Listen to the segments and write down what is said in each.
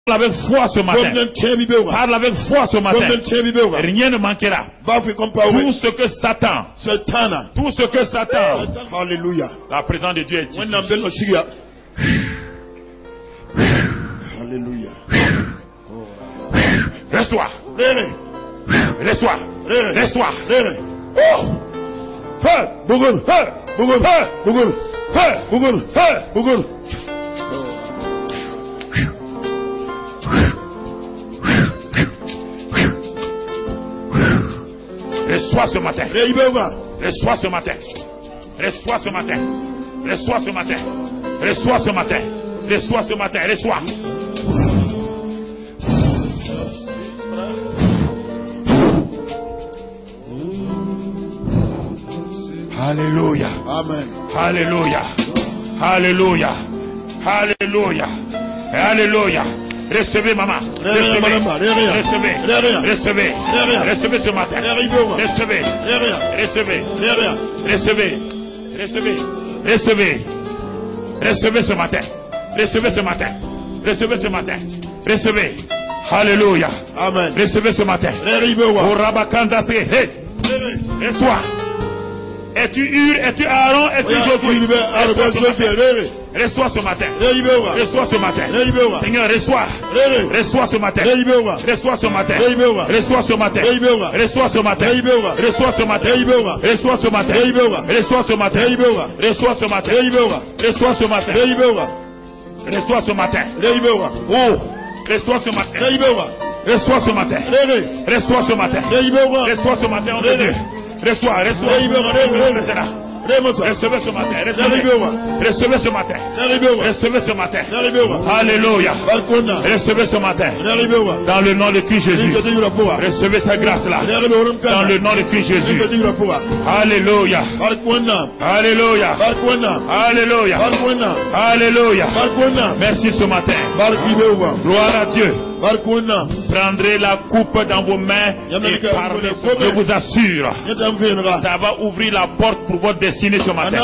avec foi ce matin. Parle avec foi ce matin. Rien ne manquera. Tout ce que Satan. Tout ce que Satan. Alléluia. La présence de Dieu est ici. Alléluia. Reçois. Reçois. Reçois. Oh! Feu! Bougoun! Feu! Bougoun! Feu! Bougoun! Feu! Bougoun! Feu! Bougoun! Reçois ce matin. Reçois ce matin. Reçois ce matin. Reçois ce matin. Reçois ce matin. Reçois ce matin. Reçois. Alléluia. Amen. Alléluia. Alléluia. Alléluia. Alléluia. Recevez, maman. Recevez. Recevez. Recevez. Recevez ce matin. Recevez. Recevez. Recevez. Recevez. Recevez. Recevez ce matin. Recevez ce matin. Recevez ce matin. Recevez. Alléluia. Amen. Recevez ce matin. Au Rabakanda, hey. Reçois. Es-tu Hur, es-tu Aaron, es-tu Josué? Reçois ce matin. Reçois ce matin. Seigneur, reçois. Reçois ce matin. Reçois ce matin. Reçois ce matin. Reçois ce matin. Reçois ce matin. Reçois ce matin. Reçois ce matin. Reçois ce matin. Reçois ce matin. Reçois ce matin. Oh, reçois ce matin. Reçois ce matin. Reçois ce matin. Reçois ce matin, on Dieu. Reçois, reçois. Recevez ce matin. Recevez ce matin. Recevez ce matin. Alléluia. Recevez ce matin. Dans le nom de Christ Jésus. Recevez sa grâce là. Dans le nom de Christ Jésus. Alléluia. Alléluia. Alléluia. Alléluia. Merci ce matin. Gloire à Dieu. Prendrez la coupe dans vos mains et parlez. Je vous assure, ça va ouvrir la porte pour votre destinée ce matin.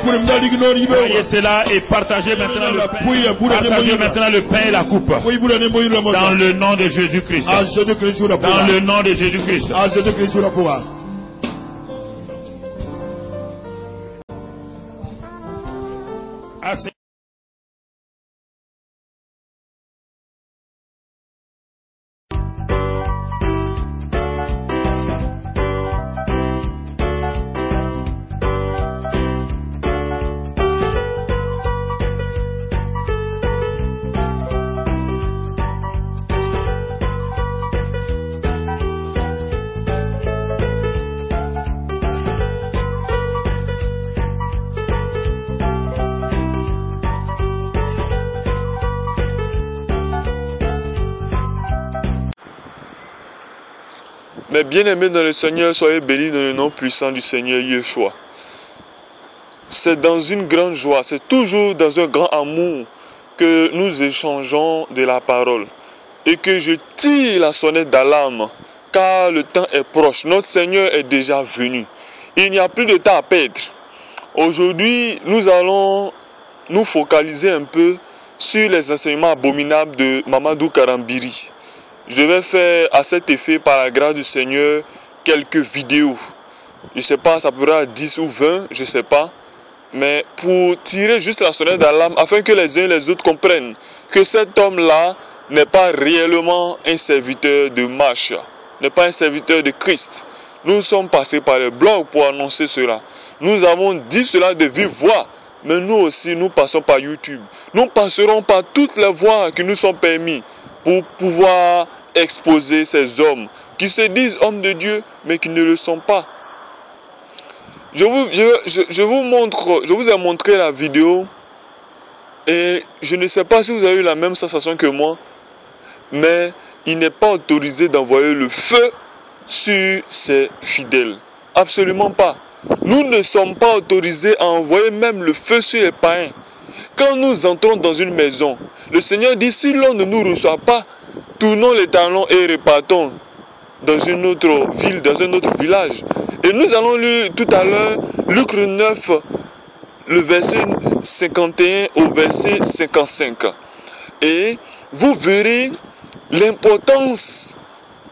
Voyez cela et partagez maintenant le pain. Partagez maintenant le pain et la coupe. Dans le nom de Jésus-Christ. Dans le nom de Jésus-Christ. Mes bien-aimés dans le Seigneur, soyez bénis dans le nom puissant du Seigneur Yeshua. C'est dans une grande joie, c'est toujours dans un grand amour que nous échangeons de la parole et que je tire la sonnette d'alarme car le temps est proche. Notre Seigneur est déjà venu. Il n'y a plus de temps à perdre. Aujourd'hui, nous allons nous focaliser un peu sur les enseignements abominables de Mamadou Karambiri. Je vais faire à cet effet, par la grâce du Seigneur, quelques vidéos. Je ne sais pas, ça pourra être 10 ou 20, je ne sais pas. Mais pour tirer juste la sonnette d'alarme, afin que les uns et les autres comprennent que cet homme-là n'est pas réellement un serviteur de Mashiach, n'est pas un serviteur de Christ. Nous sommes passés par les blogs pour annoncer cela. Nous avons dit cela de vive voix. Mais nous aussi, nous passons par YouTube. Nous passerons par toutes les voies qui nous sont permises pour pouvoir exposer ces hommes qui se disent hommes de Dieu, mais qui ne le sont pas. Je vous ai montré la vidéo et je ne sais pas si vous avez eu la même sensation que moi, mais il n'est pas autorisé d'envoyer le feu sur ses fidèles. Absolument pas. Nous ne sommes pas autorisés à envoyer même le feu sur les païens. Quand nous entrons dans une maison, le Seigneur dit, si l'on ne nous reçoit pas, tournons les talons et repartons dans une autre ville, dans un autre village. Et nous allons lire tout à l'heure Luc 9, le verset 51 au verset 55. Et vous verrez l'importance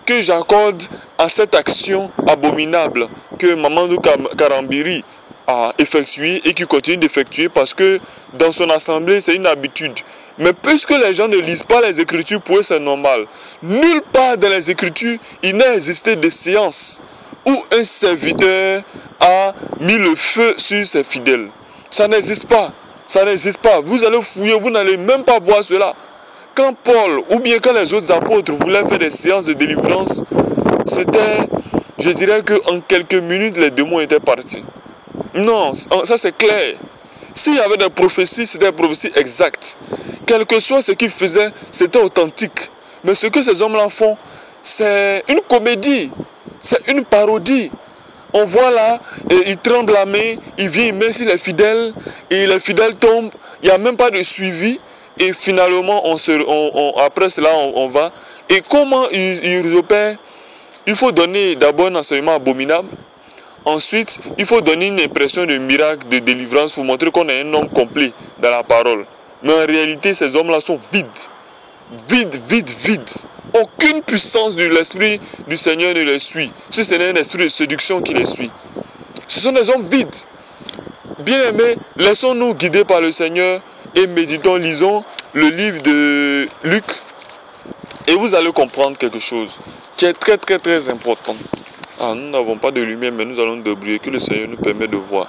que j'accorde à cette action abominable que Mamadou Karambiri a effectuée et qui continue d'effectuer parce que dans son assemblée, c'est une habitude. Mais puisque les gens ne lisent pas les Écritures, pour eux c'est normal. Nulle part dans les Écritures, il n'a existé de séance où un serviteur a mis le feu sur ses fidèles. Ça n'existe pas. Ça n'existe pas. Vous allez fouiller, vous n'allez même pas voir cela. Quand Paul, ou bien quand les autres apôtres voulaient faire des séances de délivrance, c'était, je dirais qu'en quelques minutes, les démons étaient partis. Non, ça c'est clair. S'il y avait des prophéties, c'était des prophéties exactes. Quel que soit ce qu'ils faisaient, c'était authentique. Mais ce que ces hommes-là font, c'est une comédie. C'est une parodie. On voit là, il tremble la main, il vient, il met sur les fidèles, et les fidèles tombent. Il n'y a même pas de suivi. Et finalement, après cela, on va. Et comment ils opèrent? Il faut donner d'abord un enseignement abominable. Ensuite, il faut donner une impression de miracle, de délivrance pour montrer qu'on est un homme complet dans la parole. Mais en réalité, ces hommes-là sont vides. Vides. Aucune puissance de l'Esprit du Seigneur ne les suit. Si ce n'est un esprit de séduction qui les suit. Ce sont des hommes vides. Bien-aimés, laissons-nous guider par le Seigneur et méditons, lisons le livre de Luc. Et vous allez comprendre quelque chose qui est très important. Nous n'avons pas de lumière, mais nous allons débrouiller, que le Seigneur nous permet de voir.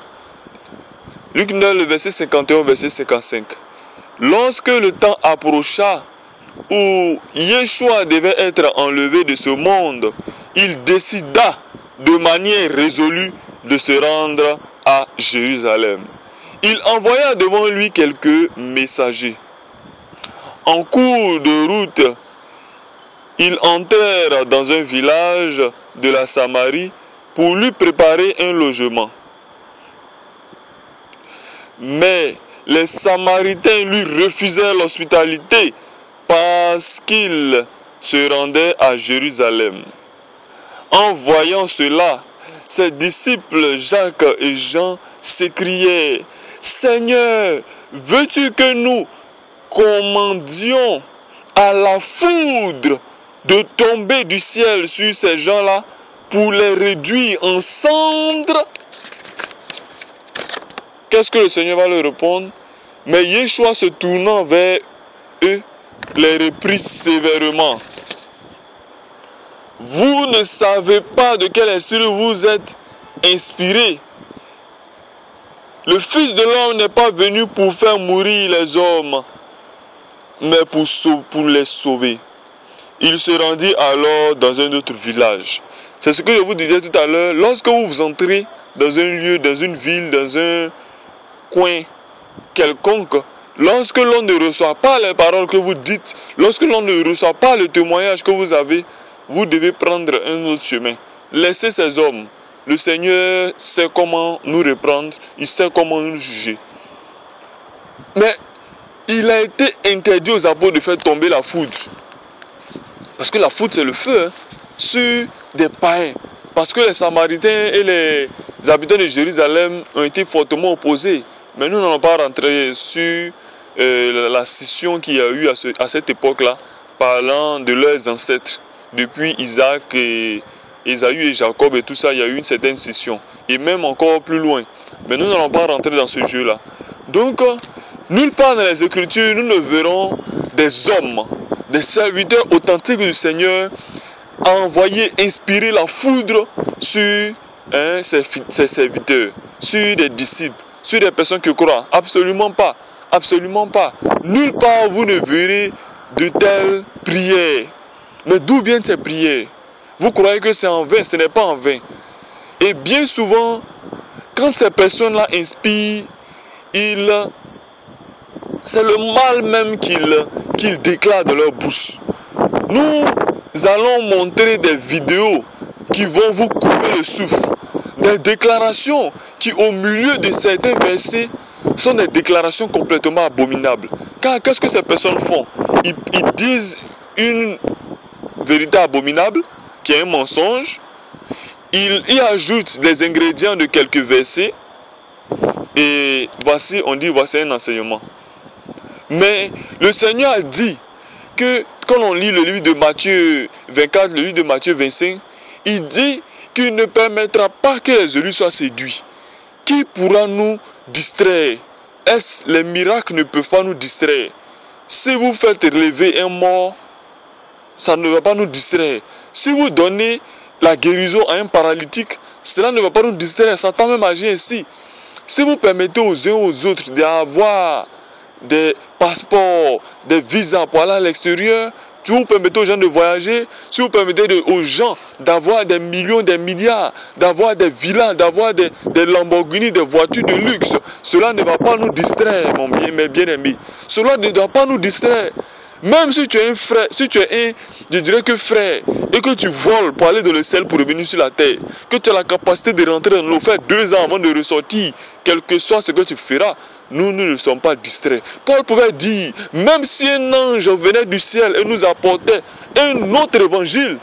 Luc 9, le verset 51, verset 55. Lorsque le temps approcha où Yeshua devait être enlevé de ce monde, il décida de manière résolue de se rendre à Jérusalem. Il envoya devant lui quelques messagers. En cours de route, ils entrèrent dans un village de la Samarie pour lui préparer un logement. Mais les Samaritains lui refusèrent l'hospitalité parce qu'il se rendait à Jérusalem. En voyant cela, ses disciples Jacques et Jean s'écriaient: Seigneur, veux-tu que nous commandions à la foudre de tomber du ciel sur ces gens-là pour les réduire en cendres? Qu'est-ce que le Seigneur va leur répondre? Mais Yeshua, se tournant vers eux, les reprit sévèrement. Vous ne savez pas de quel esprit vous êtes inspirés. Le Fils de l'homme n'est pas venu pour faire mourir les hommes, mais pour les sauver. Il se rendit alors dans un autre village. C'est ce que je vous disais tout à l'heure. Lorsque vous entrez dans un lieu, dans une ville, dans un coin quelconque, lorsque l'on ne reçoit pas les paroles que vous dites, lorsque l'on ne reçoit pas le témoignage que vous avez, vous devez prendre un autre chemin. Laissez ces hommes. Le Seigneur sait comment nous reprendre, il sait comment nous juger. Mais il a été interdit aux apôtres de faire tomber la foudre. Parce que la foudre, c'est le feu sur des païens. Parce que les Samaritains et les habitants de Jérusalem ont été fortement opposés. Mais nous n'allons pas rentrer sur la scission qu'il y a eu à cette époque-là, parlant de leurs ancêtres. Depuis Isaac et Ésaü et Jacob et tout ça, il y a eu une certaine scission. Et même encore plus loin. Mais nous n'allons pas rentrer dans ce jeu-là. Donc, nulle part dans les Écritures, nous ne verrons des hommes, des serviteurs authentiques du Seigneur, envoyer, inspirer la foudre sur ses serviteurs, sur des disciples, sur des personnes qui croient. Absolument pas. Absolument pas. Nulle part vous ne verrez de telles prières. Mais d'où viennent ces prières? Vous croyez que c'est en vain? Ce n'est pas en vain. Et bien souvent, quand ces personnes-là inspirent, c'est le mal même qu'ils déclarent de leur bouche. Nous allons montrer des vidéos qui vont vous couper le souffle. Des déclarations qui, au milieu de certains versets, sont des déclarations complètement abominables. Car qu'est-ce que ces personnes font? Ils disent une vérité abominable, qui est un mensonge. Ils y ajoutent des ingrédients de quelques versets. Et voici, on dit, voici un enseignement. Mais le Seigneur a dit que quand on lit le livre de Matthieu 24, le livre de Matthieu 25, il dit qu'il ne permettra pas que les élus soient séduits. Qui pourra nous distraire? Est-ce les miracles ne peuvent pas nous distraire? Si vous faites lever un mort, ça ne va pas nous distraire. Si vous donnez la guérison à un paralytique, cela ne va pas nous distraire. Satan même agit ainsi. Si vous permettez aux uns aux autres d'avoir des passeports, des visas pour aller à l'extérieur, si vous permettez aux gens de voyager, si vous permettez aux gens d'avoir des millions, des milliards, d'avoir des villas, d'avoir des Lamborghini, des voitures de luxe, cela ne va pas nous distraire, mes bien-aimés. Cela ne doit pas nous distraire. Même si tu es un frère, si tu es je dirais que frère, et que tu voles pour aller dans le ciel pour revenir sur la terre, que tu as la capacité de rentrer dans l'eau, faire 2 ans avant de ressortir, quel que soit ce que tu feras, nous ne sommes pas distraits. Paul pouvait dire, même si un ange venait du ciel et nous apportait un autre évangile,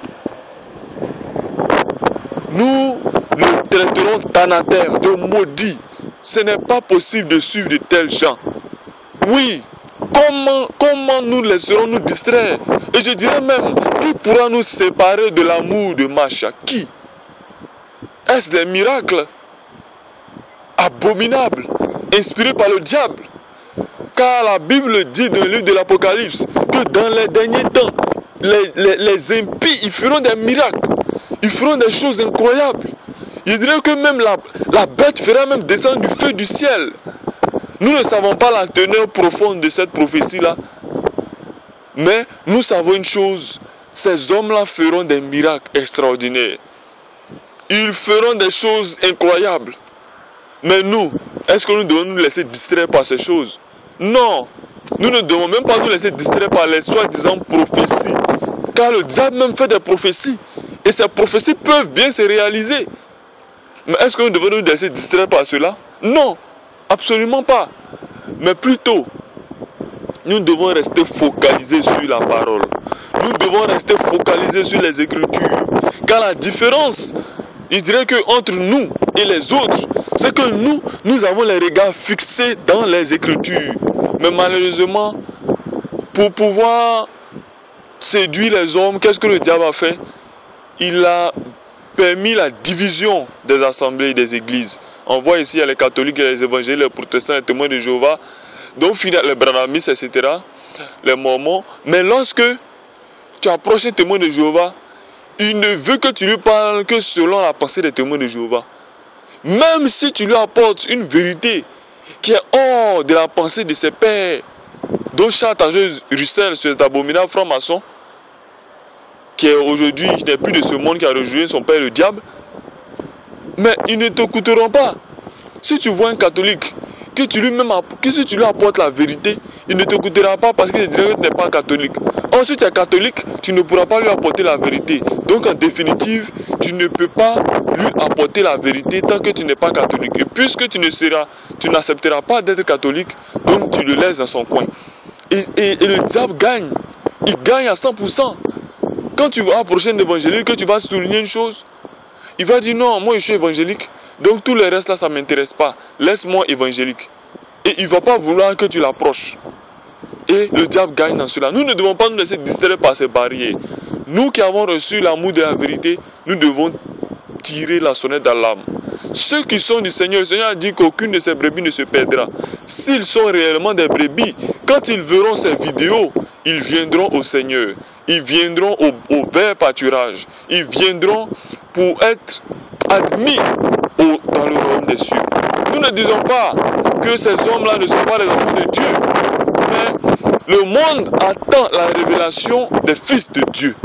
nous le traiterons d'anathème, de maudit. Ce n'est pas possible de suivre de tels gens. Oui, comment nous laisserons nous distraire? Et je dirais même, qui pourra nous séparer de l'amour de Macha? Qui? Est-ce des miracles abominables, inspirés par le diable? Car la Bible dit dans le livre de l'Apocalypse que dans les derniers temps, les impies, ils feront des miracles. Ils feront des choses incroyables. Je dirais que même la bête fera même descendre du feu du ciel. Nous ne savons pas la teneur profonde de cette prophétie-là. Mais nous savons une chose. Ces hommes-là feront des miracles extraordinaires. Ils feront des choses incroyables. Mais nous, est-ce que nous devons nous laisser distraire par ces choses? Non. Nous ne devons même pas nous laisser distraire par les soi-disant prophéties. Car le diable même fait des prophéties. Et ces prophéties peuvent bien se réaliser. Mais est-ce que nous devons nous laisser distraire par cela? Non. Absolument pas. Mais plutôt, nous devons rester focalisés sur la parole. Nous devons rester focalisés sur les Écritures. Car la différence, je dirais que entre nous et les autres, c'est que nous avons les regards fixés dans les Écritures. Mais malheureusement, pour pouvoir séduire les hommes, qu'est-ce que le diable a fait? Il a permis la division des assemblées et des églises. On voit ici, il y a les catholiques, les évangéliques, les protestants, les témoins de Jéhovah, donc les branhamistes, etc., les mormons. Mais lorsque tu approches les témoins de Jéhovah, il ne veut que tu lui parles que selon la pensée des témoins de Jéhovah. Même si tu lui apportes une vérité qui est hors de la pensée de ses pères, dont Charles Russell, cet abominable franc-maçon, qui est aujourd'hui, qui n'est plus de ce monde, qui a rejoint son père le diable, mais ils ne t'écouteront pas. Si tu vois un catholique, que si tu lui apportes la vérité, il ne t'écoutera pas parce qu'il dirait que tu n'es pas catholique. Or, si tu es catholique, tu ne pourras pas lui apporter la vérité. Donc, en définitive, tu ne peux pas lui apporter la vérité tant que tu n'es pas catholique. Et puisque tu n'accepteras pas d'être catholique, donc tu le laisses dans son coin. Et le diable gagne. Il gagne à 100%. Quand tu vas approcher un évangélique, que tu vas souligner une chose, il va dire non, moi je suis évangélique, donc tout le reste là, ça ne m'intéresse pas. Laisse-moi évangélique. Et il ne va pas vouloir que tu l'approches. Et le diable gagne dans cela. Nous ne devons pas nous laisser distraire par ces barrières. Nous qui avons reçu l'amour de la vérité, nous devons tirer la sonnette d'alarme. Ceux qui sont du Seigneur, le Seigneur a dit qu'aucune de ces brebis ne se perdra. S'ils sont réellement des brebis, quand ils verront ces vidéos, ils viendront au Seigneur. Ils viendront au vert pâturage. Ils viendront pour être admis dans le royaume des cieux. Nous ne disons pas que ces hommes-là ne sont pas les enfants de Dieu. Mais le monde attend la révélation des fils de Dieu.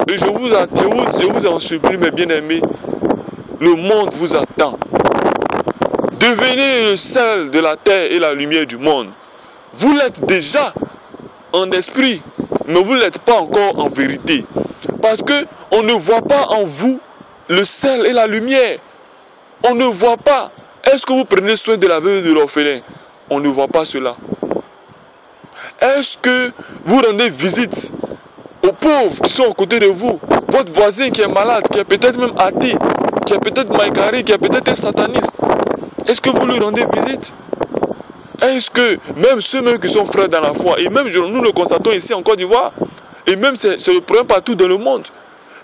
Et je vous en supplie, mes bien-aimés, le monde vous attend. Devenez le sel de la terre et la lumière du monde. Vous l'êtes déjà en esprit, mais vous ne l'êtes pas encore en vérité. Parce qu'on ne voit pas en vous le sel et la lumière. On ne voit pas. Est-ce que vous prenez soin de la veuve et de l'orphelin? On ne voit pas cela. Est-ce que vous rendez visite aux pauvres qui sont à côté de vous? Votre voisin qui est malade, qui est peut-être même athée, qui est peut-être maïkari, qui est peut-être un sataniste. Est-ce que vous lui rendez visite? Est-ce que même ceux qui sont frères dans la foi, et même nous le constatons ici en Côte d'Ivoire, et même c'est le problème partout dans le monde,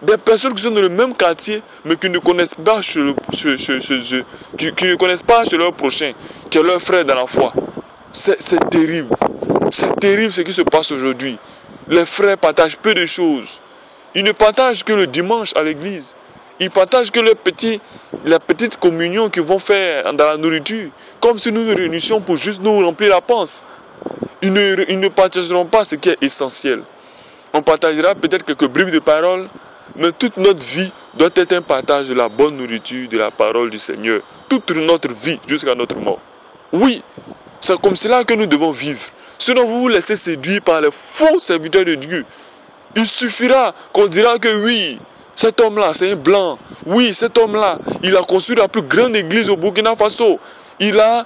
des personnes qui sont dans le même quartier, mais qui ne connaissent pas qui ne connaissent pas chez leur prochain, qui est leur frère dans la foi. C'est terrible. C'est terrible ce qui se passe aujourd'hui. Les frères partagent peu de choses. Ils ne partagent que le dimanche à l'église. Ils partagent que la petite communion qu'ils vont faire dans la nourriture, comme si nous nous réunissions pour juste nous remplir la panse. Ils ne partageront pas ce qui est essentiel. On partagera peut-être quelques bribes de parole, mais toute notre vie doit être un partage de la bonne nourriture, de la parole du Seigneur. Toute notre vie jusqu'à notre mort. Oui, c'est comme cela que nous devons vivre. Sinon vous vous laissez séduire par les faux serviteurs de Dieu. Il suffira qu'on dira que oui, cet homme-là, c'est un blanc. Oui, cet homme-là, il a construit la plus grande église au Burkina Faso. Il a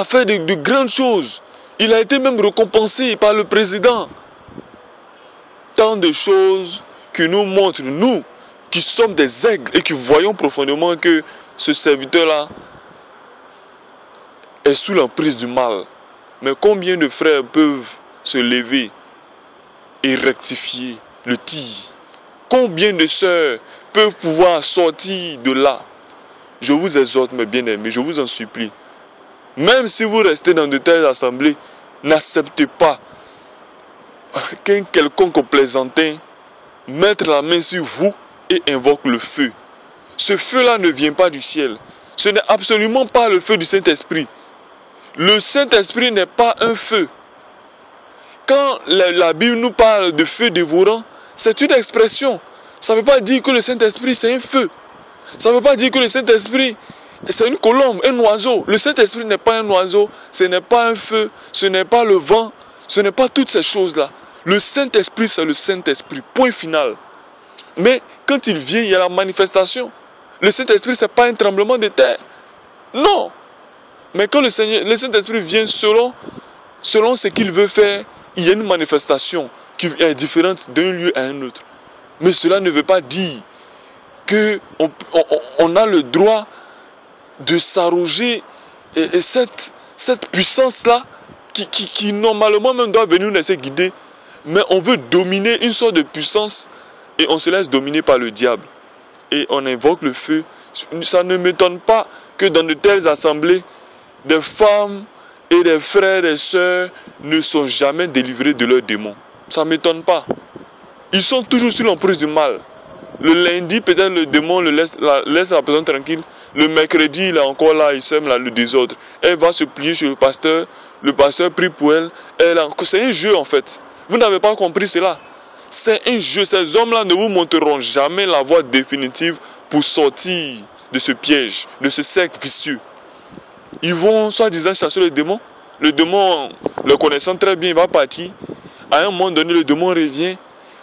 fait de grandes choses. Il a été même récompensé par le président. Tant de choses qui nous montrent, nous, qui sommes des aigles et qui voyons profondément que ce serviteur-là est sous l'emprise du mal. Mais combien de frères peuvent se lever et rectifier le tir? Combien de sœurs peuvent pouvoir sortir de là? Je vous exhorte, mes bien-aimés, je vous en supplie. Même si vous restez dans de telles assemblées, n'acceptez pas qu'un quelconque plaisantin mette la main sur vous et invoque le feu. Ce feu-là ne vient pas du ciel. Ce n'est absolument pas le feu du Saint-Esprit. Le Saint-Esprit n'est pas un feu. Quand la Bible nous parle de feu dévorant, c'est une expression. Ça ne veut pas dire que le Saint-Esprit c'est un feu. Ça ne veut pas dire que le Saint-Esprit c'est une colombe, un oiseau. Le Saint-Esprit n'est pas un oiseau, ce n'est pas un feu, ce n'est pas le vent, ce n'est pas toutes ces choses-là. Le Saint-Esprit c'est le Saint-Esprit, point final. Mais quand il vient, il y a la manifestation. Le Saint-Esprit c'est pas un tremblement de terre. Non. Mais quand le Saint-Esprit vient selon ce qu'il veut faire, il y a une manifestation qui est différente d'un lieu à un autre. Mais cela ne veut pas dire qu'on a le droit de s'arroger cette puissance-là qui normalement même doit venir nous laisser guider. Mais on veut dominer une sorte de puissance et on se laisse dominer par le diable. Et on invoque le feu. Ça ne m'étonne pas que dans de telles assemblées, des femmes et des frères et sœurs ne sont jamais délivrés de leurs démons. Ça ne m'étonne pas. Ils sont toujours sur l'emprise du mal. Le lundi, peut-être le démon laisse la personne tranquille. Le mercredi, il est encore là, il sème le désordre. Elle va se plier chez le pasteur prie pour elle. C'est un jeu en fait. Vous n'avez pas compris cela. C'est un jeu. Ces hommes-là ne vous montreront jamais la voie définitive pour sortir de ce piège, de ce cercle vicieux. Ils vont soi-disant chasser le démon. Le démon, le connaissant très bien, il va partir. À un moment donné, le démon revient.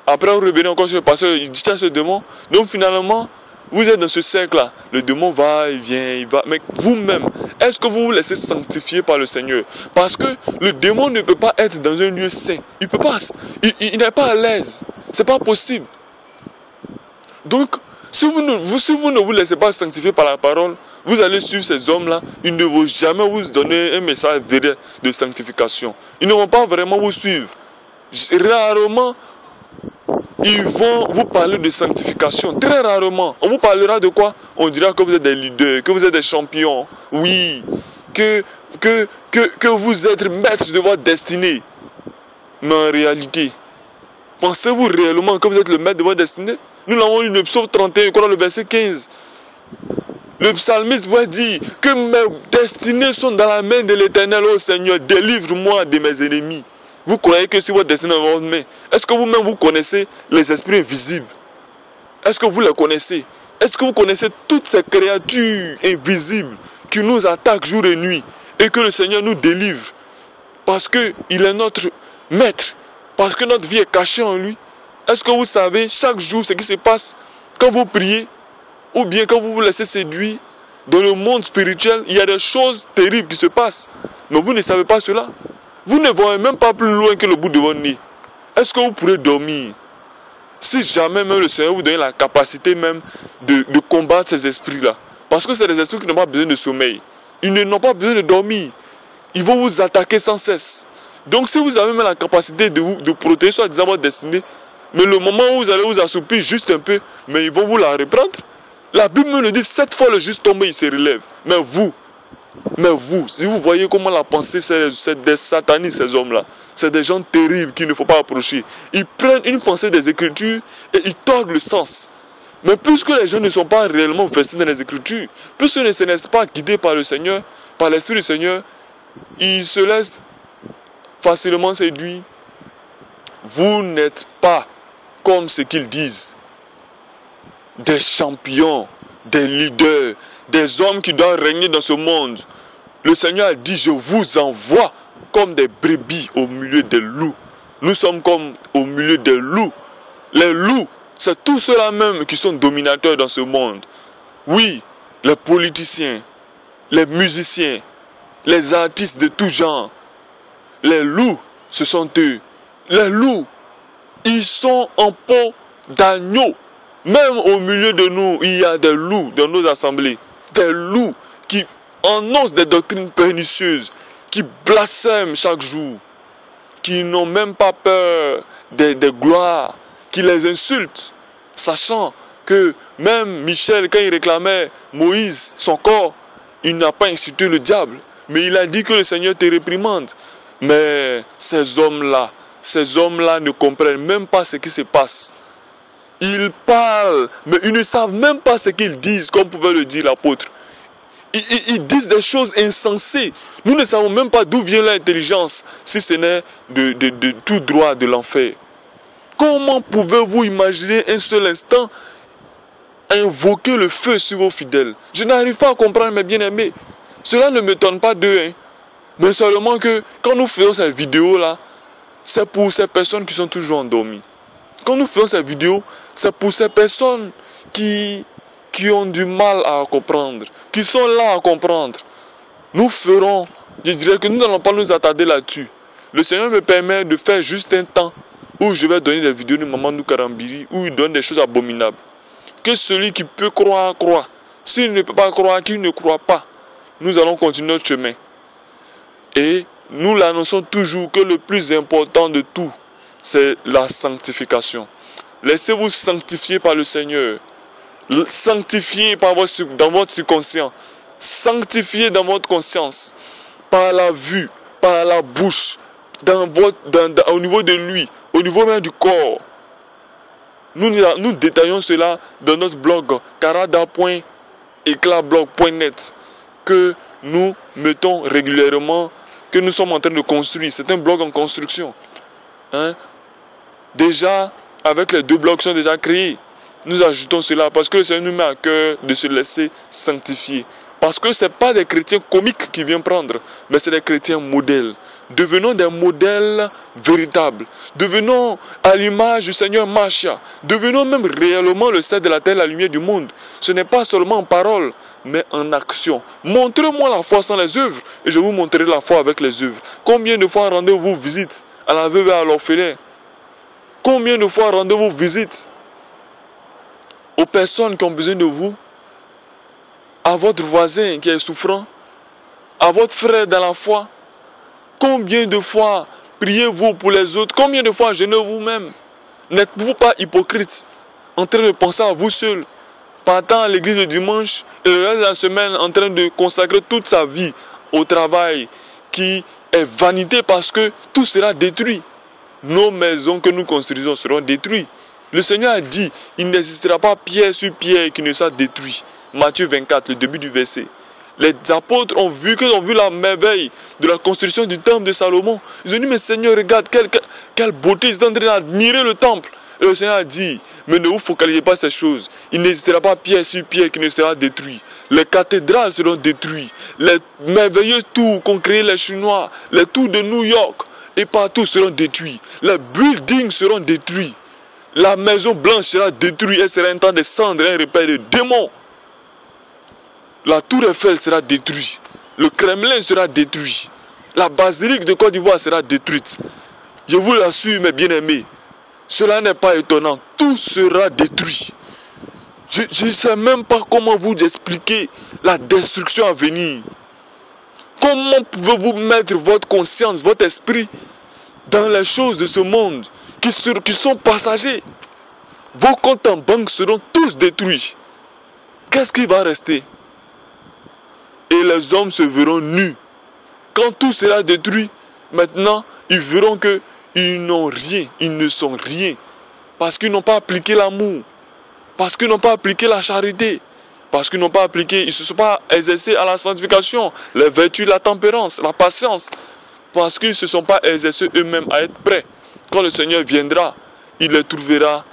Après, vous revenez encore sur le pasteur, il chasse le démon. Donc finalement, vous êtes dans ce cercle-là. Le démon va, il vient, il va. Mais vous-même, est-ce que vous vous laissez sanctifier par le Seigneur? Parce que le démon ne peut pas être dans un lieu saint. Il peut pas. Il n'est pas à l'aise. C'est pas possible. Donc, si vous ne vous laissez pas sanctifier par la parole, vous allez suivre ces hommes-là. Ils ne vont jamais vous donner un message de sanctification. Ils ne vont pas vraiment vous suivre. Rarement, ils vont vous parler de sanctification. Très rarement. On vous parlera de quoi? On dira que vous êtes des leaders, que vous êtes des champions. Oui. Que vous êtes maîtres de votre destinée. Mais en réalité, pensez-vous réellement que vous êtes le maître de votre destinée? Nous l'avons lu dans le psaume 31, je crois, le verset 15. Le psalmiste va dire que mes destinées sont dans la main de l'Éternel. Oh Seigneur, délivre-moi de mes ennemis. Vous croyez que si votre destinée est dans votre main, est-ce que vous-même vous connaissez les esprits invisibles? Est-ce que vous les connaissez? Est-ce que vous connaissez toutes ces créatures invisibles qui nous attaquent jour et nuit et que le Seigneur nous délivre parce qu'il est notre maître, parce que notre vie est cachée en lui? Est-ce que vous savez chaque jour ce qui se passe quand vous priez ou bien quand vous vous laissez séduire dans le monde spirituel? Il y a des choses terribles qui se passent, mais vous ne savez pas cela. Vous ne voyez même pas plus loin que le bout de votre nez. Est-ce que vous pourrez dormir si jamais même le Seigneur vous donne la capacité même de combattre ces esprits-là? Parce que c'est des esprits qui n'ont pas besoin de sommeil. Ils n'ont pas besoin de dormir. ils vont vous attaquer sans cesse. Donc si vous avez même la capacité de protéger soi-disant votre destinée, mais le moment où vous allez vous assoupir juste un peu, mais ils vont vous la reprendre. La Bible me le dit, 7 fois le juste tombe, il se relève. Mais vous, si vous voyez comment la pensée, c'est des satanistes, ces hommes-là. C'est des gens terribles qu'il ne faut pas approcher. Ils prennent une pensée des Écritures et ils tordent le sens. Mais puisque les gens ne sont pas réellement versés dans les Écritures, puisqu'ils ne se laissent pas guider par le Seigneur, par l'Esprit du Seigneur, ils se laissent facilement séduire. Vous n'êtes pas comme ce qu'ils disent. Des champions, des leaders, des hommes qui doivent régner dans ce monde. Le Seigneur a dit, je vous envoie comme des brebis au milieu des loups. Nous sommes comme au milieu des loups. Les loups, c'est tous ceux-là même qui sont dominateurs dans ce monde. Oui, les politiciens, les musiciens, les artistes de tout genre. Les loups, ce sont eux. Les loups, ils sont en peau d'agneau. Même au milieu de nous, il y a des loups dans nos assemblées. Des loups qui annoncent des doctrines pernicieuses, qui blasphèment chaque jour, qui n'ont même pas peur des gloires, qui les insultent, sachant que même Michel, quand il réclamait Moïse, son corps, il n'a pas insulté le diable, mais il a dit que le Seigneur te réprimande. Mais ces hommes-là ne comprennent même pas ce qui se passe. Ils parlent, mais ils ne savent même pas ce qu'ils disent, comme pouvait le dire l'apôtre. Ils disent des choses insensées. Nous ne savons même pas d'où vient l'intelligence, si ce n'est de tout droit de l'enfer. Comment pouvez-vous imaginer un seul instant invoquer le feu sur vos fidèles? Je n'arrive pas à comprendre, mes bien-aimés. Cela ne m'étonne pas d'eux, hein. Mais seulement que quand nous faisons ces vidéos-là, c'est pour ces personnes qui sont toujours endormies. Quand nous faisons ces vidéos, c'est pour ces personnes qui ont du mal à comprendre, qui sont là à comprendre. Nous ferons, je dirais que nous n'allons pas nous attarder là-dessus. Le Seigneur me permet de faire juste un temps où je vais donner des vidéos de Mamadou Karambiri, où il donne des choses abominables. Que celui qui peut croire, croit. S'il ne peut pas croire, qu'il ne croit pas. Nous allons continuer notre chemin. Et nous l'annonçons toujours que le plus important de tout, c'est la sanctification. Laissez-vous sanctifier par le Seigneur. Sanctifier dans votre subconscient. Sanctifier dans votre conscience. Par la vue, par la bouche, au niveau de lui, au niveau même du corps. Nous détaillons cela dans notre blog karada.eclatblog.net que nous mettons régulièrement, que nous sommes en train de construire. C'est un blog en construction. Hein? Déjà, avec les 2 blogs qui sont déjà créés, nous ajoutons cela parce que le Seigneur nous met à cœur de se laisser sanctifier. Parce que ce n'est pas des chrétiens comiques qui viennent prendre, mais c'est des chrétiens modèles. Devenons des modèles véritables. Devenons à l'image du Seigneur Mashiach. Devenons même réellement le sel de la terre, la lumière du monde. Ce n'est pas seulement en parole, mais en action. Montrez-moi la foi sans les œuvres, et je vous montrerai la foi avec les œuvres. Combien de fois rendez-vous visite à la veuve et à l'orphelin? Combien de fois rendez-vous visite aux personnes qui ont besoin de vous? À votre voisin qui est souffrant? À votre frère dans la foi? Combien de fois priez-vous pour les autres? Combien de fois jeûnez-vous même? N'êtes-vous pas hypocrite, en train de penser à vous seul, partant à l'église le dimanche et le reste de la semaine en train de consacrer toute sa vie au travail qui est vanité parce que tout sera détruit. Nos maisons que nous construisons seront détruites. Le Seigneur a dit, il n'existera pas pierre sur pierre qui ne soit détruit. Matthieu 24, le début du verset. Les apôtres ont vu la merveille de la construction du temple de Salomon. Ils ont dit, mais Seigneur, regarde, quelle beauté, ils sont en train d'admirer le temple. Et le Seigneur a dit, mais ne vous focalisez pas sur ces choses. Il n'existera pas pierre sur pierre qui ne sera détruit. Les cathédrales seront détruites. Les merveilleuses tours qu'ont créées les Chinois, les tours de New York et partout seront détruits. Les buildings seront détruits. La maison blanche sera détruite. Elle sera un temps de cendres, un repère de démons. La tour Eiffel sera détruite. Le Kremlin sera détruit. La basilique de Côte d'Ivoire sera détruite. Je vous l'assure, mes bien-aimés. Cela n'est pas étonnant. Tout sera détruit. Je ne sais même pas comment vous expliquer la destruction à venir. Comment pouvez-vous mettre votre conscience, votre esprit dans les choses de ce monde qui sont passagers? Vos comptes en banque seront tous détruits. Qu'est-ce qui va rester? Et les hommes se verront nus. Quand tout sera détruit, maintenant, ils verront qu'ils n'ont rien, ils ne sont rien. Parce qu'ils n'ont pas appliqué l'amour. Parce qu'ils n'ont pas appliqué la charité. Parce qu'ils n'ont pas appliqué, ils ne se sont pas exercés à la sanctification, les vertus, la tempérance, la patience. Parce qu'ils ne se sont pas exercés eux-mêmes à être prêts. Quand le Seigneur viendra, il les trouvera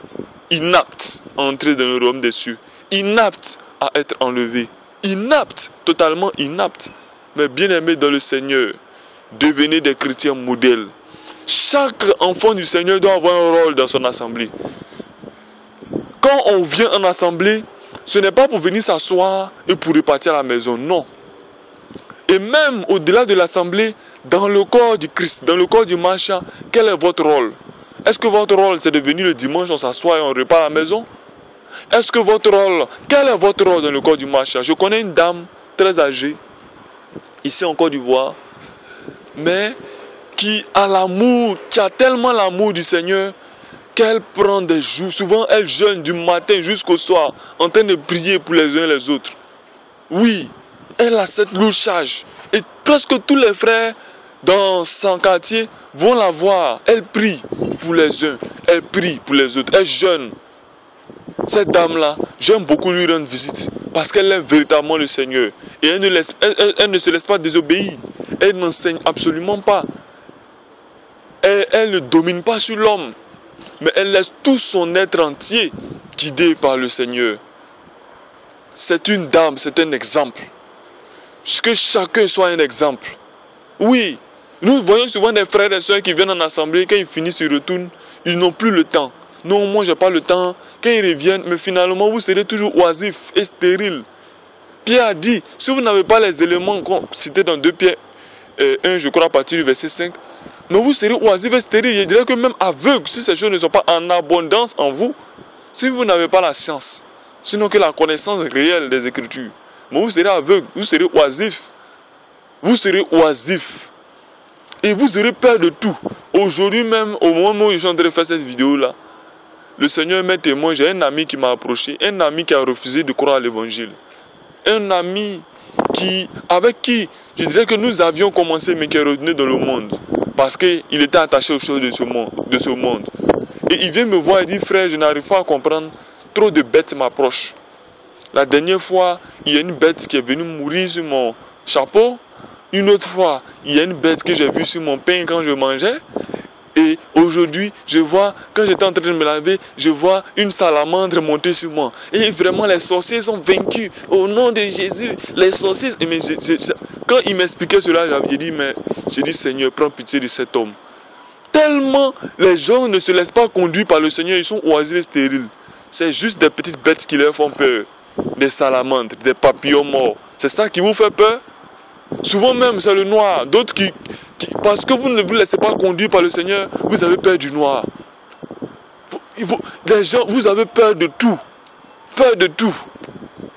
inaptes à entrer dans le royaume des cieux. Inaptes à être enlevés. Inaptes, totalement inaptes. Mais bien-aimés dans le Seigneur, devenez des chrétiens modèles. Chaque enfant du Seigneur doit avoir un rôle dans son assemblée. Quand on vient en assemblée, ce n'est pas pour venir s'asseoir et pour repartir à la maison, non. Et même au-delà de l'assemblée, dans le corps du Christ, dans le corps du marchand, quel est votre rôle? Est-ce que votre rôle, c'est de venir le dimanche, on s'assoit et on repart à la maison? Est-ce que votre rôle, quel est votre rôle dans le corps du marchand? Je connais une dame très âgée, ici en Côte d'Ivoire, mais qui a l'amour, qui a tellement l'amour du Seigneur, qu'elle prend des jours, souvent elle jeûne du matin jusqu'au soir, en train de prier pour les uns et les autres. Oui, elle a cette lourde charge. Et presque tous les frères dans son quartier vont la voir. Elle prie pour les uns, elle prie pour les autres, elle jeûne. Cette dame-là, j'aime beaucoup lui rendre visite, parce qu'elle aime véritablement le Seigneur. Et elle ne se laisse pas désobéir. Elle n'enseigne absolument pas. Elle ne domine pas sur l'homme. Mais elle laisse tout son être entier guidé par le Seigneur. C'est une dame, c'est un exemple. Que chacun soit un exemple. Oui, nous voyons souvent des frères et sœurs qui viennent en assemblée, quand ils finissent, ils retournent, ils n'ont plus le temps. Non, moi, je n'ai pas le temps. Quand ils reviennent, mais finalement, vous serez toujours oisif et stérile. Pierre a dit, si vous n'avez pas les éléments cités dans 2 Pierre 1, je crois, à partir du verset 5, mais vous serez oisif et stérile. Je dirais que même aveugle, si ces choses ne sont pas en abondance en vous, si vous n'avez pas la science, sinon que la connaissance réelle des Écritures, mais vous serez aveugle, vous serez oisif. Vous serez oisif. Et vous aurez peur de tout. Aujourd'hui même, au moment où je suis en train de faire cette vidéo-là, le Seigneur m'est témoin, j'ai un ami qui m'a approché, un ami qui a refusé de croire à l'évangile. Un ami avec qui, je dirais que nous avions commencé, mais qui est revenu dans le monde. Parce qu'il était attaché aux choses de ce monde. Et il vient me voir et dit, frère, je n'arrive pas à comprendre, trop de bêtes m'approchent. La dernière fois, il y a une bête qui est venue mourir sur mon chapeau. Une autre fois, il y a une bête que j'ai vue sur mon pain quand je mangeais. Et aujourd'hui, je vois, quand j'étais en train de me laver, je vois une salamandre monter sur moi. Et vraiment, les sorciers sont vaincus. Au nom de Jésus, les sorciers... Mais quand il m'expliquait cela, j'ai dit, Seigneur, prends pitié de cet homme. Tellement les gens ne se laissent pas conduire par le Seigneur, ils sont oisifs et stériles. C'est juste des petites bêtes qui leur font peur. Des salamandres, des papillons morts. C'est ça qui vous fait peur? Souvent même, c'est le noir. D'autres parce que vous ne vous laissez pas conduire par le Seigneur, vous avez peur du noir. Les gens, vous avez peur de tout. Peur de tout.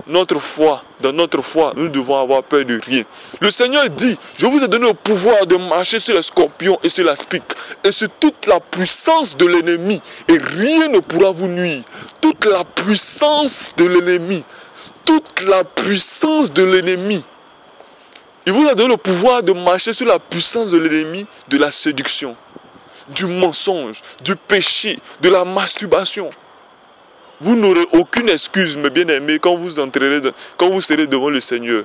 Dans notre foi, nous devons avoir peur de rien. Le Seigneur dit, je vous ai donné le pouvoir de marcher sur les scorpions et sur la spique, et sur toute la puissance de l'ennemi, et rien ne pourra vous nuire. Toute la puissance de l'ennemi. Toute la puissance de l'ennemi. Il vous a donné le pouvoir de marcher sur la puissance de l'ennemi, de la séduction, du mensonge, du péché, de la masturbation. Vous n'aurez aucune excuse, mes bien-aimés, quand vous serez devant le Seigneur.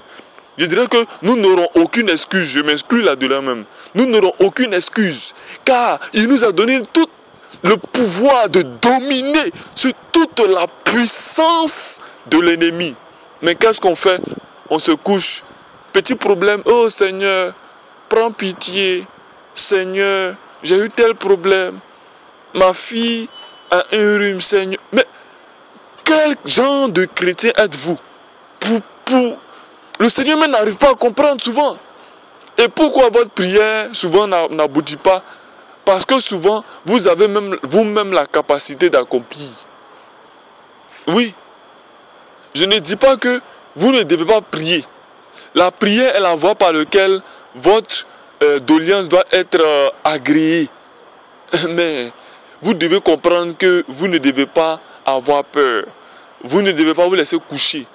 Je dirais que nous n'aurons aucune excuse, je m'exclus là-dedans même. Nous n'aurons aucune excuse, car il nous a donné tout le pouvoir de dominer sur toute la puissance de l'ennemi. Mais qu'est-ce qu'on fait? On se couche. Petit problème, oh Seigneur, prends pitié. Seigneur, j'ai eu tel problème. Ma fille a un rhume, Seigneur. Mais quel genre de chrétien êtes-vous? Le Seigneur même n'arrive pas à comprendre souvent. Et pourquoi votre prière souvent n'aboutit pas? Parce que souvent, vous avez vous-même la capacité d'accomplir. Oui. Je ne dis pas que vous ne devez pas prier. La prière est la voie par laquelle votre doléance doit être agréée. Mais vous devez comprendre que vous ne devez pas avoir peur. Vous ne devez pas vous laisser coucher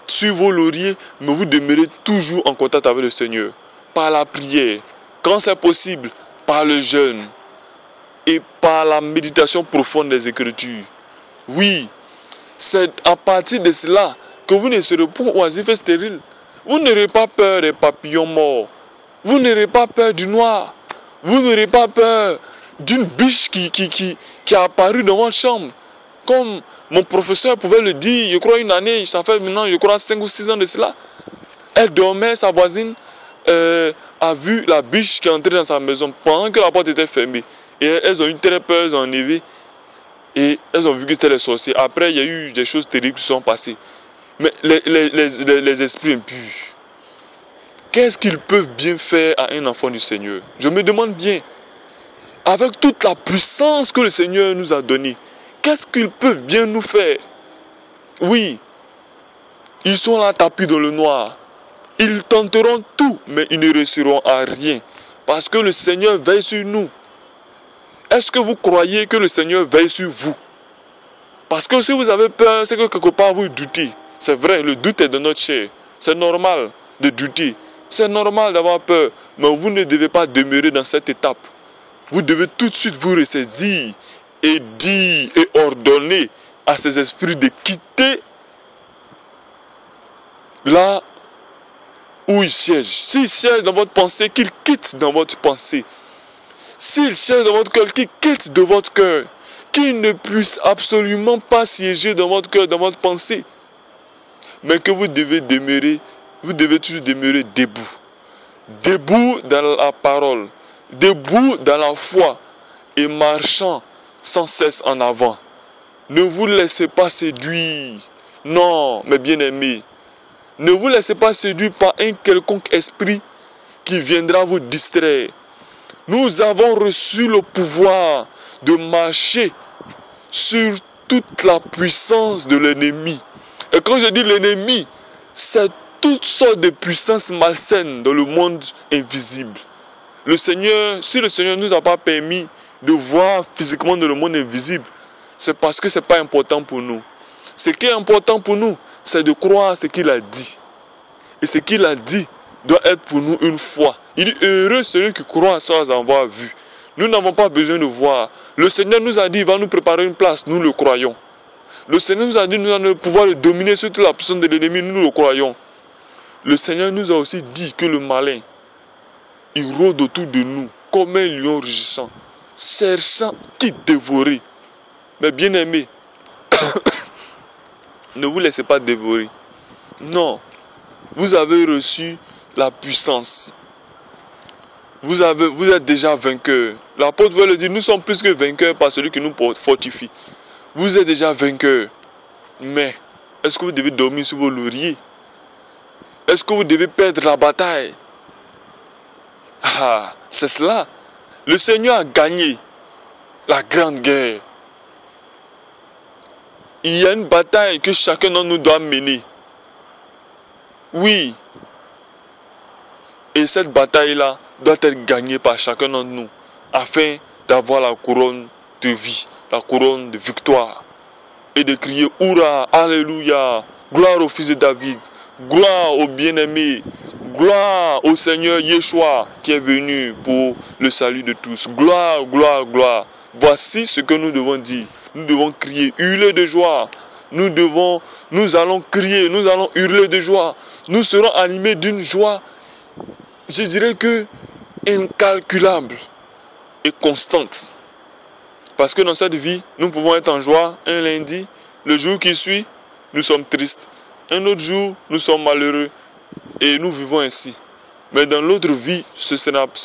sur vos lauriers, mais vous demeurez toujours en contact avec le Seigneur. Par la prière, quand c'est possible, par le jeûne et par la méditation profonde des Écritures. Oui, c'est à partir de cela que vous ne serez pas oisifs et stériles. Vous n'aurez pas peur des papillons morts. Vous n'aurez pas peur du noir. Vous n'aurez pas peur d'une biche qui est apparue dans votre chambre. Comme mon professeur pouvait le dire, je crois une année, ça fait maintenant, je crois 5 ou 6 ans de cela. Elle dormait, sa voisine a vu la biche qui est entrée dans sa maison pendant que la porte était fermée. Et elles ont eu très peur, elles ont enlevé. Et elles ont vu que c'était les sorciers. Après, il y a eu des choses terribles qui sont passées. Mais les esprits impurs, qu'est-ce qu'ils peuvent bien faire à un enfant du Seigneur? Je me demande bien, avec toute la puissance que le Seigneur nous a donnée, qu'est-ce qu'ils peuvent bien nous faire? Oui, ils sont là tapis dans le noir. Ils tenteront tout, mais ils ne réussiront à rien. Parce que le Seigneur veille sur nous. Est-ce que vous croyez que le Seigneur veille sur vous? Parce que si vous avez peur, c'est que quelque part vous doutez. C'est vrai, le doute est de notre chair. C'est normal de douter. C'est normal d'avoir peur. Mais vous ne devez pas demeurer dans cette étape. Vous devez tout de suite vous ressaisir et dire et ordonner à ces esprits de quitter là où ils siègent. S'ils siègent dans votre pensée, qu'ils quittent dans votre pensée. S'ils siègent dans votre cœur, qu'ils quittent de votre cœur. Qu'ils ne puissent absolument pas siéger dans votre cœur, dans votre pensée. Mais que vous devez demeurer, vous devez toujours demeurer debout. Debout dans la parole. Debout dans la foi. Et marchant sans cesse en avant. Ne vous laissez pas séduire. Non, mes bien-aimés. Ne vous laissez pas séduire par un quelconque esprit qui viendra vous distraire. Nous avons reçu le pouvoir de marcher sur toute la puissance de l'ennemi. Et quand je dis l'ennemi, c'est toutes sortes de puissances malsaines dans le monde invisible. Le Seigneur, si le Seigneur ne nous a pas permis de voir physiquement dans le monde invisible, c'est parce que ce n'est pas important pour nous. Ce qui est important pour nous, c'est de croire ce qu'il a dit. Et ce qu'il a dit doit être pour nous une foi. Il est heureux celui qui croit sans avoir vu. Nous n'avons pas besoin de voir. Le Seigneur nous a dit qu'il va nous préparer une place, nous le croyons. Le Seigneur nous a dit qu'il nous a le pouvoir de dominer sur toute la puissance de l'ennemi, nous le croyons. Le Seigneur nous a aussi dit que le malin, il rôde autour de nous comme un lion rugissant, cherchant qui dévorer. Mais bien aimés, ne vous laissez pas dévorer. Non, vous avez reçu la puissance. Vous êtes déjà vainqueur. L'apôtre veut le dire, nous sommes plus que vainqueurs par celui qui nous fortifie. Vous êtes déjà vainqueur. Mais, est-ce que vous devez dormir sur vos lauriers? Est-ce que vous devez perdre la bataille? Ah, c'est cela. Le Seigneur a gagné la grande guerre. Il y a une bataille que chacun d'entre nous doit mener. Oui. Et cette bataille-là doit être gagnée par chacun d'entre nous afin d'avoir la couronne de vie, la couronne de victoire. Et de crier « Hourra, Alléluia, gloire au Fils de David, gloire au bien-aimé, gloire au Seigneur Yeshua qui est venu pour le salut de tous. Gloire, gloire, gloire. » Voici ce que nous devons dire. Nous devons crier, hurler de joie. Nous allons crier, nous allons hurler de joie. Nous serons animés d'une joie, je dirais que incalculable et constante. Parce que dans cette vie, nous pouvons être en joie un lundi, le jour qui suit, nous sommes tristes. Un autre jour, nous sommes malheureux et nous vivons ainsi. Mais dans l'autre vie, ce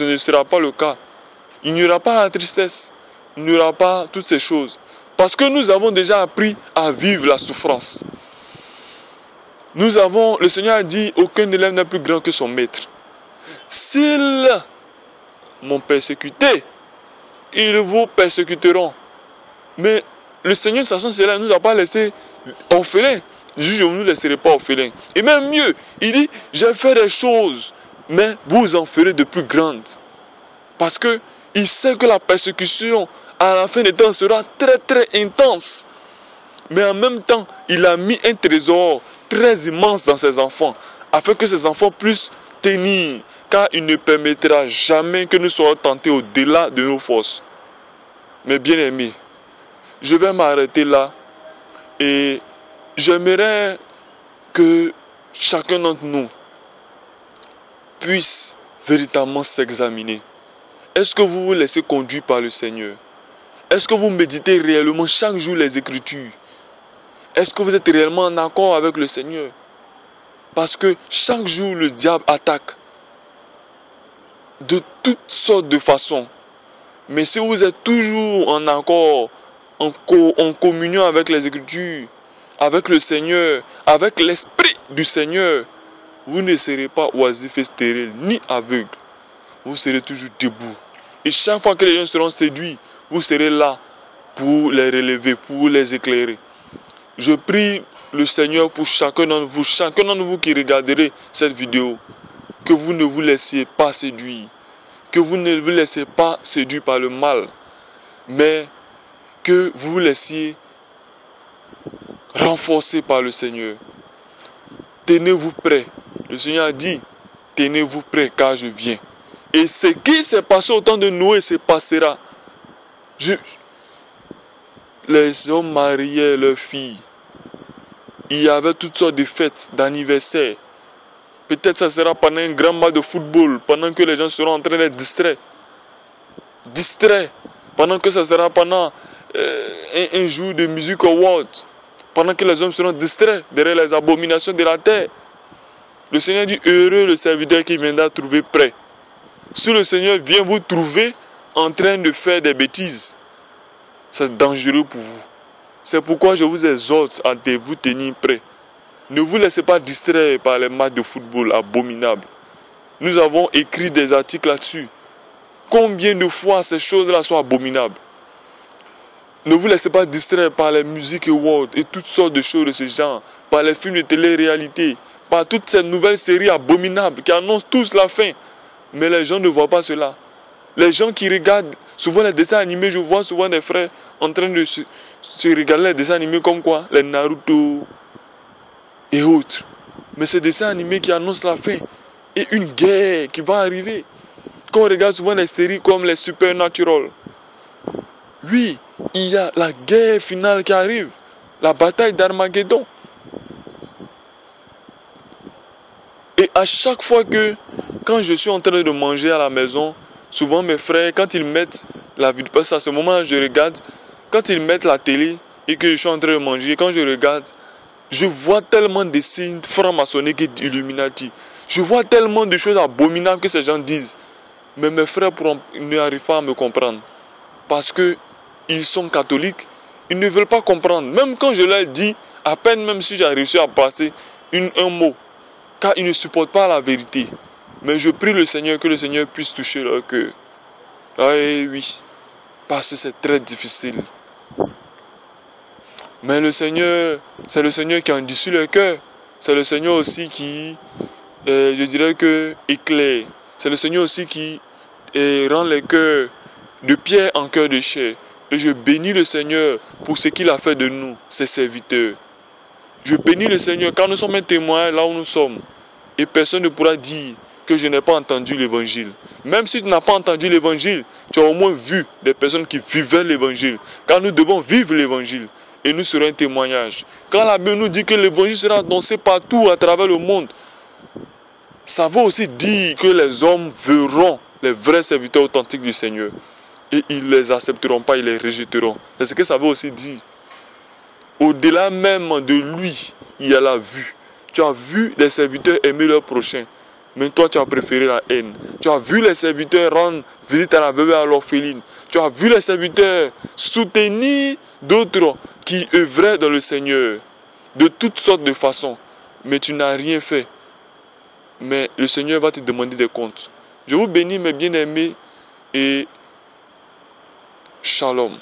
ne sera pas le cas. Il n'y aura pas la tristesse, il n'y aura pas toutes ces choses. Parce que nous avons déjà appris à vivre la souffrance. Le Seigneur a dit, aucun élève n'est plus grand que son maître. S'ils m'ont persécuté, ils vous persécuteront. Mais le Seigneur, sachant cela, ne nous a pas laissé orphelins. Je ne nous laisserai pas orphelins. Et même mieux, il dit, j'ai fait des choses mais vous en ferez de plus grandes. Parce que il sait que la persécution à la fin des temps sera très très intense. Mais en même temps, il a mis un trésor très immense dans ses enfants, afin que ses enfants puissent tenir, car il ne permettra jamais que nous soyons tentés au-delà de nos forces. Mes bien-aimés, je vais m'arrêter là et j'aimerais que chacun d'entre nous puisse véritablement s'examiner. Est-ce que vous vous laissez conduire par le Seigneur? Est-ce que vous méditez réellement chaque jour les Écritures? Est-ce que vous êtes réellement en accord avec le Seigneur? Parce que chaque jour, le diable attaque de toutes sortes de façons. Mais si vous êtes toujours en accord, en communion avec les Écritures, avec le Seigneur, avec l'Esprit du Seigneur, vous ne serez pas oisif et stérile, ni aveugle. Vous serez toujours debout. Et chaque fois que les gens seront séduits, vous serez là pour les relever, pour les éclairer. Je prie le Seigneur pour chacun d'entre vous qui regarderez cette vidéo, que vous ne vous laissiez pas séduire, que vous ne vous laissiez pas séduire par le mal, mais que vous vous laissiez renforcer par le Seigneur. Tenez-vous prêts. Le Seigneur a dit, tenez-vous prêts car je viens. Et ce qui s'est passé au temps de Noé se passera. Les hommes mariaient leurs filles. Il y avait toutes sortes de fêtes, d'anniversaires. Peut-être ça sera pendant un grand match de football, pendant que les gens seront en train d'être distraits. Pendant que ça sera pendant un jour de music award. Pendant que les hommes seront distraits derrière les abominations de la terre. Le Seigneur dit, heureux le serviteur qui viendra trouver prêt. Si le Seigneur vient vous trouver en train de faire des bêtises, c'est dangereux pour vous. C'est pourquoi je vous exhorte à vous tenir prêts. Ne vous laissez pas distraire par les matchs de football abominables. Nous avons écrit des articles là-dessus. Combien de fois ces choses-là sont abominables? Ne vous laissez pas distraire par les music awards et toutes sortes de choses de ce genre, par les films de télé-réalité, par toutes ces nouvelles séries abominables qui annoncent tous la fin. Mais les gens ne voient pas cela. Les gens qui regardent souvent les dessins animés, je vois souvent des frères en train de se regarder les dessins animés comme quoi? Les Naruto et autres. Mais ces dessins animés qui annoncent la fin et une guerre qui va arriver. Quand on regarde souvent les séries comme les Supernatural, oui, il y a la guerre finale qui arrive, la bataille d'Armageddon. Et à chaque fois quand je suis en train de manger à la maison, souvent mes frères, quand ils mettent la vidéo, parce qu'à ce moment-là, je regarde, quand ils mettent la télé et que je suis en train de manger, quand je regarde, je vois tellement de signes francs-maçonniques et d'Illuminati. Je vois tellement de choses abominables que ces gens disent. Mais mes frères n'arrivent pas à me comprendre. Parce qu'ils sont catholiques, ils ne veulent pas comprendre. Même quand je leur dis, à peine même si j'ai réussi à passer un mot, car ils ne supportent pas la vérité. Mais je prie le Seigneur que le Seigneur puisse toucher leur cœur. Ah oui, parce que c'est très difficile. Mais le Seigneur, c'est le Seigneur qui endurcit le cœur. C'est le Seigneur aussi qui, je dirais que, éclaire. C'est le Seigneur aussi qui rend les cœurs de pierre en cœur de chair. Et je bénis le Seigneur pour ce qu'il a fait de nous, ses serviteurs. Je bénis le Seigneur car nous sommes un témoin là où nous sommes. Et personne ne pourra dire que je n'ai pas entendu l'évangile. Même si tu n'as pas entendu l'évangile, tu as au moins vu des personnes qui vivaient l'évangile. Car nous devons vivre l'évangile. Et nous serons un témoignage. Quand la Bible nous dit que l'évangile sera annoncé partout à travers le monde, ça veut aussi dire que les hommes verront les vrais serviteurs authentiques du Seigneur. Et ils ne les accepteront pas, ils les rejetteront. C'est ce que ça veut aussi dire. Au-delà même de lui, il y a la vue. Tu as vu les serviteurs aimer leur prochain. Mais toi, tu as préféré la haine. Tu as vu les serviteurs rendre visite à la veuve et à l'orpheline. Tu as vu les serviteurs soutenir d'autres qui œuvraient dans le Seigneur. De toutes sortes de façons. Mais tu n'as rien fait. Mais le Seigneur va te demander des comptes. Je vous bénis, mes bien-aimés. Et shalom.